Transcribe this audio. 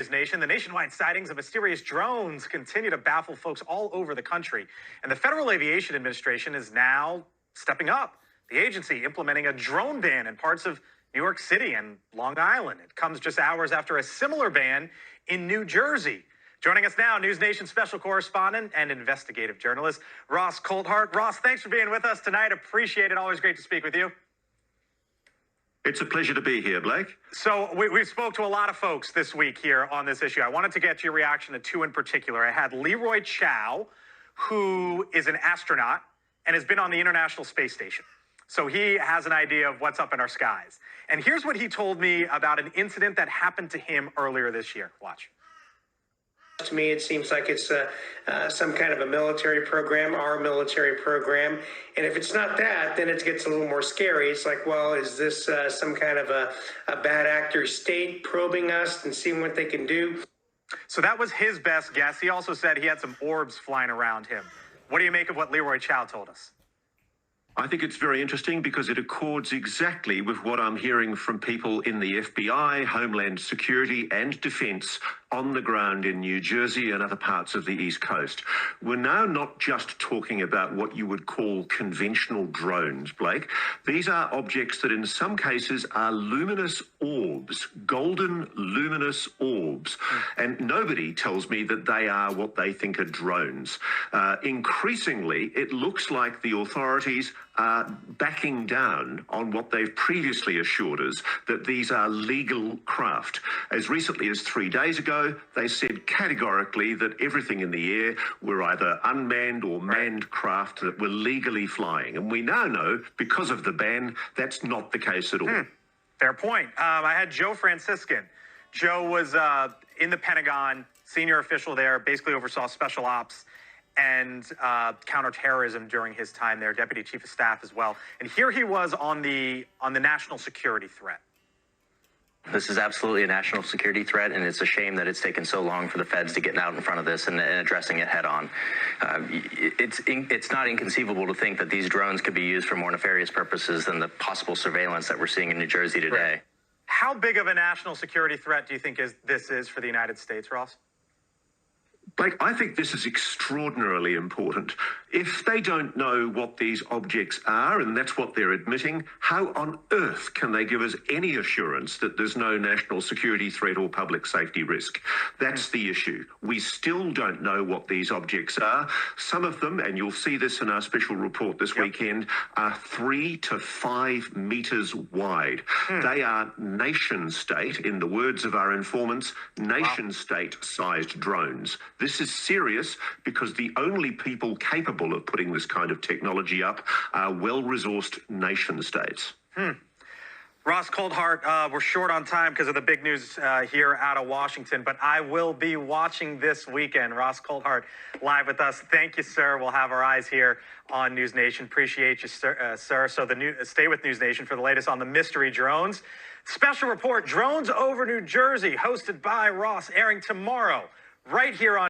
News Nation. The nationwide sightings of mysterious drones continue to baffle folks all over the country. And the Federal Aviation Administration is now stepping up. The agency implementing a drone ban in parts of New York City and Long Island. It comes just hours after a similar ban in New Jersey. Joining us now, News Nation special correspondent and investigative journalist, Ross Coldheart. Ross, thanks for being with us tonight. Appreciate it. Always great to speak with you. It's a pleasure to be here, Blake. So we spoke to a lot of folks this week here on this issue. I wanted to get your reaction to two in particular. I had Leroy Chow, who is an astronaut and has been on the International Space Station. So he has an idea of what's up in our skies. And here's what he told me about an incident that happened to him earlier this year. Watch. To me, it seems like it's some kind of a military program, our military program. And if it's not that, then it gets a little more scary. It's like, well, is this some kind of a bad actor state probing us and seeing what they can do? So that was his best guess. He also said he had some orbs flying around him. What do you make of what Leroy Chow told us? I think it's very interesting because it accords exactly with what I'm hearing from people in the FBI, Homeland Security and Defense on the ground in New Jersey and other parts of the East Coast. We're now not just talking about what you would call conventional drones, Blake. These are objects that in some cases are luminous orbs, golden luminous orbs. And nobody tells me that they are what they think are drones. Increasingly, it looks like the authorities are backing down on what they've previously assured us, that these are legal craft. As recently as 3 days ago, they said categorically that everything in the air were either unmanned or manned craft that were legally flying. And we now know, because of the ban, that's not the case at all. Fair point. I had Joe Franciscan. Joe was in the Pentagon, senior official there, basically oversaw special ops and counterterrorism during his time there, deputy chief of staff as well. And here he was on the national security threat. This is absolutely a national security threat, and it's a shame that it's taken so long for the feds to get out in front of this and addressing it head on. It's not inconceivable to think that these drones could be used for more nefarious purposes than the possible surveillance that we're seeing in New Jersey today. Right. How big of a national security threat do you think this is for the United States, Ross? Blake, I think this is extraordinarily important. If they don't know what these objects are, and that's what they're admitting, how on earth can they give us any assurance that there's no national security threat or public safety risk? That's the issue. We still don't know what these objects are. Some of them, and you'll see this in our special report this weekend, are 3 to 5 meters wide. They are nation-state, in the words of our informants, nation-state-sized drones. This is serious because the only people capable of putting this kind of technology up are well-resourced nation-states. Ross Coldheart, we're short on time because of the big news here out of Washington, but I will be watching this weekend. Ross Coldheart live with us. Thank you, sir. We'll have our eyes here on News Nation. Appreciate you, sir. So stay with News Nation for the latest on the mystery drones. Special report, Drones Over New Jersey, hosted by Ross, airing tomorrow right here on